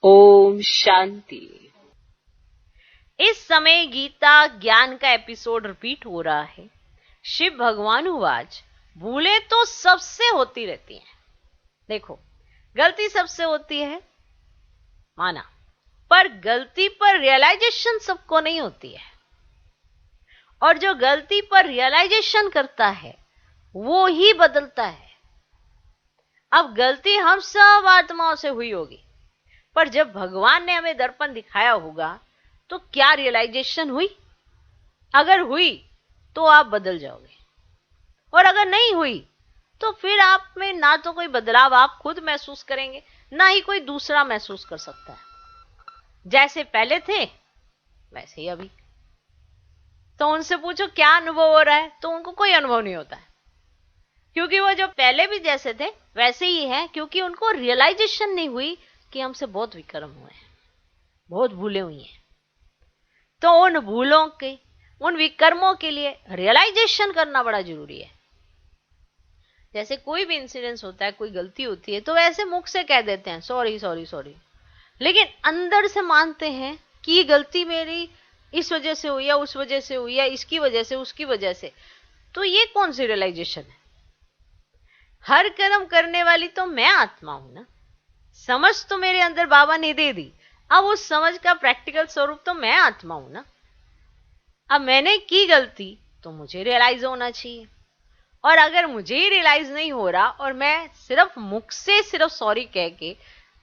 ओम शांति। इस समय गीता ज्ञान का एपिसोड रिपीट हो रहा है। शिव भगवान उवाच, भूलें तो सबसे होती रहती हैं। देखो, गलती सबसे होती है माना, पर गलती पर रियलाइजेशन सबको नहीं होती है। और जो गलती पर रियलाइजेशन करता है वो ही बदलता है। अब गलती हम सब आत्माओं से हुई होगी, पर जब भगवान ने हमें दर्पण दिखाया होगा तो क्या रियलाइजेशन हुई? अगर हुई तो आप बदल जाओगे, और अगर नहीं हुई तो फिर आप में ना तो कोई बदलाव आप खुद महसूस करेंगे, ना ही कोई दूसरा महसूस कर सकता है। जैसे पहले थे वैसे ही अभी। तो उनसे पूछो क्या अनुभव हो रहा है, तो उनको कोई अनुभव नहीं होता है, क्योंकि वो जो पहले भी जैसे थे वैसे ही है, क्योंकि उनको रियलाइजेशन नहीं हुई कि हमसे बहुत विक्रम हुए हैं, बहुत भूले हुई हैं। तो उन भूलों के, उन विकर्मों के लिए रियलाइजेशन करना बड़ा जरूरी है। जैसे कोई भी इंसिडेंस होता है, कोई गलती होती है, तो वैसे मुख से कह देते हैं सॉरी सॉरी सॉरी, लेकिन अंदर से मानते हैं कि ये गलती मेरी इस वजह से हुई या उस वजह से हुई या इसकी वजह से उसकी वजह से। तो ये कौन सी रियलाइजेशन है? हर कर्म करने वाली तो मैं आत्मा हूं ना। समझ तो मेरे अंदर बाबा ने दे दी, अब उस समझ का प्रैक्टिकल स्वरूप तो मैं आत्मा हूं ना। अब मैंने की गलती तो मुझे रियलाइज होना चाहिए, और अगर मुझे ही रियलाइज नहीं हो रहा और मैं सिर्फ मुख से सिर्फ सॉरी कह के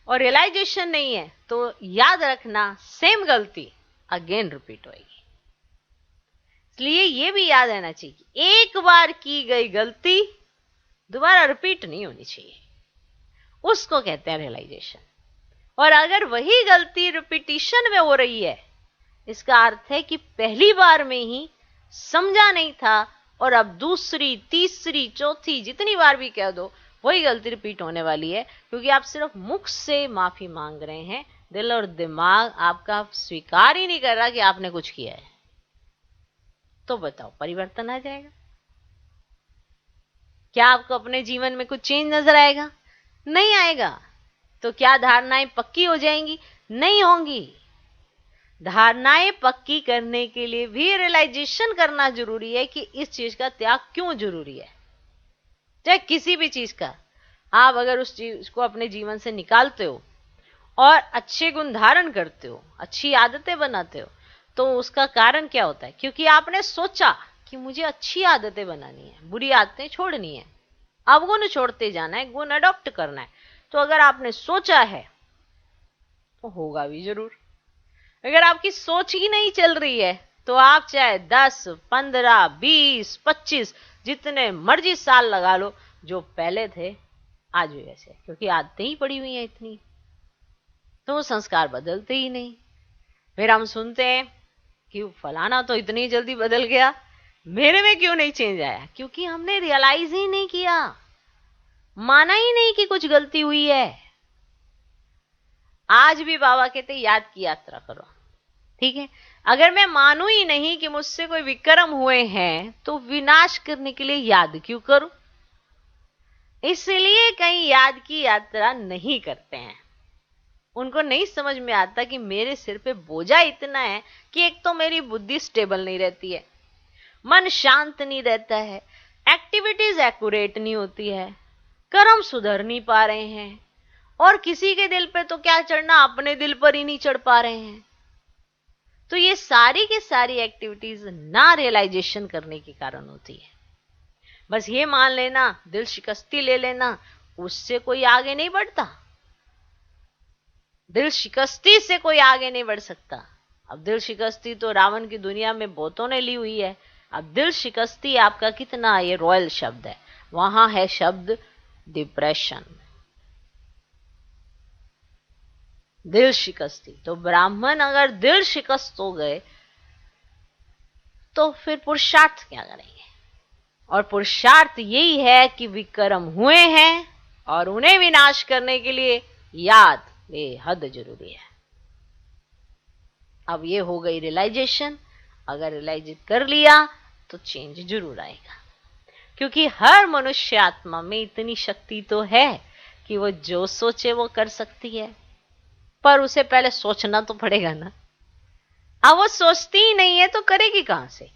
और रियलाइजेशन नहीं है, तो याद रखना सेम गलती अगेन रिपीट होगी। इसलिए ये भी याद रहना चाहिए कि एक बार की गई गलती दोबारा रिपीट नहीं होनी चाहिए, उसको कहते हैं रियलाइजेशन। और अगर वही गलती रिपीटिशन में हो रही है, इसका अर्थ है कि पहली बार में ही समझा नहीं था, और अब दूसरी तीसरी चौथी जितनी बार भी कह दो वही गलती रिपीट होने वाली है, क्योंकि आप सिर्फ मुख से माफी मांग रहे हैं, दिल और दिमाग आपका स्वीकार ही नहीं कर रहा कि आपने कुछ किया है। तो बताओ, परिवर्तन आ जाएगा? क्या आपको अपने जीवन में कुछ चेंज नजर आएगा? नहीं आएगा। तो क्या धारणाएं पक्की हो जाएंगी? नहीं होंगी। धारणाएं पक्की करने के लिए भी रियलाइजेशन करना जरूरी है कि इस चीज का त्याग क्यों जरूरी है। चाहे किसी भी चीज का, आप अगर उस चीज को अपने जीवन से निकालते हो और अच्छे गुण धारण करते हो, अच्छी आदतें बनाते हो, तो उसका कारण क्या होता है? क्योंकि आपने सोचा कि मुझे अच्छी आदतें बनानी है, बुरी आदतें छोड़नी है, अवगुण छोड़ते जाना है, गुण अडॉप्ट करना है। तो अगर आपने सोचा है तो होगा भी जरूर। अगर आपकी सोच ही नहीं चल रही है तो आप चाहे 10, 15, 20, 25 जितने मर्जी साल लगा लो, जो पहले थे आज भी वैसे, क्योंकि आदतें ही पड़ी हुई हैं इतनी, तो वो संस्कार बदलते ही नहीं। फिर हम सुनते हैं कि फलाना तो इतनी जल्दी बदल गया, मेरे में क्यों नहीं चेंज आया? क्योंकि हमने रियलाइज ही नहीं किया, माना ही नहीं कि कुछ गलती हुई है। आज भी बाबा कहते याद की यात्रा करो, ठीक है? अगर मैं मानू ही नहीं कि मुझसे कोई विक्रम हुए हैं, तो विनाश करने के लिए याद क्यों करूं? इसलिए कहीं याद की यात्रा नहीं करते हैं। उनको नहीं समझ में आता कि मेरे सिर पे बोझा इतना है कि एक तो मेरी बुद्धि स्टेबल नहीं रहती है, मन शांत नहीं रहता है, एक्टिविटीज एक्यूरेट नहीं होती है, कर्म सुधर नहीं पा रहे हैं, और किसी के दिल पे तो क्या चढ़ना, अपने दिल पर ही नहीं चढ़ पा रहे हैं। तो ये सारी की सारी एक्टिविटीज ना रियलाइजेशन करने के कारण होती है। बस ये मान लेना, दिल शिकस्ती ले लेना, उससे कोई आगे नहीं बढ़ता। दिल शिकस्ती से कोई आगे नहीं बढ़ सकता। अब दिल शिकस्ती तो रावण की दुनिया में बहुतों ने ली हुई है। अब दिल शिकस्ती आपका कितना, ये रॉयल शब्द है, वहां है शब्द डिप्रेशन, दिल शिकस्ती। तो ब्राह्मण अगर दिल शिकस्त हो गए तो फिर पुरुषार्थ क्या करेंगे? और पुरुषार्थ यही है कि विक्रम हुए हैं और उन्हें विनाश करने के लिए याद बेहद जरूरी है। अब ये हो गई रियलाइजेशन। अगर रियलाइज कर लिया तो चेंज जरूर आएगा, क्योंकि हर मनुष्य आत्मा में इतनी शक्ति तो है कि वो जो सोचे वो कर सकती है। पर उसे पहले सोचना तो पड़ेगा ना। अब वो सोचती ही नहीं है तो करेगी कहां से।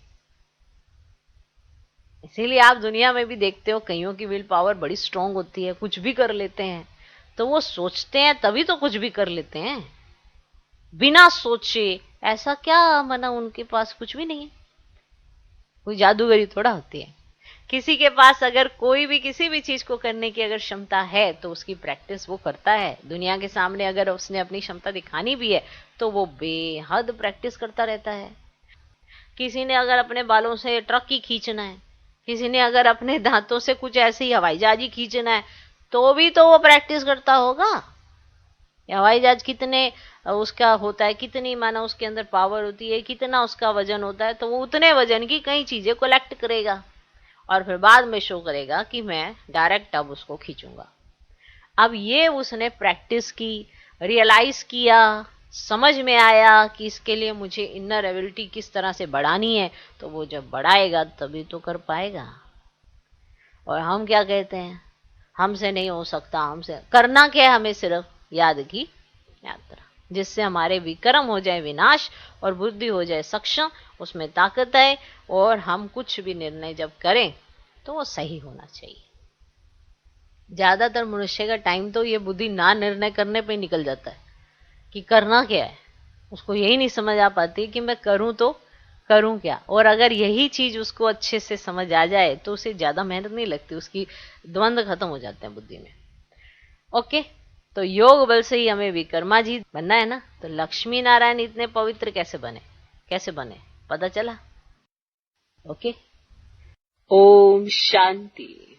इसीलिए आप दुनिया में भी देखते हो कईयों की विल पावर बड़ी स्ट्रांग होती है, कुछ भी कर लेते हैं। तो वो सोचते हैं तभी तो कुछ भी कर लेते हैं। बिना सोचे ऐसा क्या मना, उनके पास कुछ भी नहीं है। कोई जादूगरी थोड़ा होती है। किसी के पास अगर कोई भी किसी भी चीज को करने की अगर क्षमता है तो उसकी प्रैक्टिस वो करता है। दुनिया के सामने अगर उसने अपनी क्षमता दिखानी भी है तो वो बेहद प्रैक्टिस करता रहता है। किसी ने अगर अपने बालों से ट्रक ही खींचना है, किसी ने अगर अपने दांतों से कुछ ऐसे ही हवाई जहाज ही खींचना है, तो भी तो वो प्रैक्टिस करता होगा। हवाई जहाज कितने उसका होता है, कितनी माना उसके अंदर पावर होती है, कितना उसका वजन होता है, तो वो उतने वजन की कई चीजें कलेक्ट करेगा और फिर बाद में शो करेगा कि मैं डायरेक्ट अब उसको खींचूंगा। अब ये उसने प्रैक्टिस की, रियलाइज किया, समझ में आया कि इसके लिए मुझे इनर एबिलिटी किस तरह से बढ़ानी है, तो वो जब बढ़ाएगा तभी तो कर पाएगा। और हम क्या कहते हैं, हमसे नहीं हो सकता, हमसे करना क्या है, हमें सिर्फ याद की यात्रा, जिससे हमारे विक्रम हो जाए विनाश और बुद्धि हो जाए सक्षम, उसमें ताकत है। और हम कुछ भी निर्णय जब करें तो वो सही होना चाहिए। ज्यादातर मनुष्य का टाइम तो ये बुद्धि ना निर्णय करने पे निकल जाता है कि करना क्या है। उसको यही नहीं समझ आ पाती कि मैं करूं तो करूं क्या। और अगर यही चीज उसको अच्छे से समझ आ जाए तो उसे ज्यादा मेहनत नहीं लगती, उसकी द्वंद्व खत्म हो जाते हैं बुद्धि में। ओके, तो योग बल से ही हमें विकर्मा जी बनना है ना। तो लक्ष्मी नारायण इतने पवित्र कैसे बने, कैसे बने, पता चला। ओके, ओम शांति।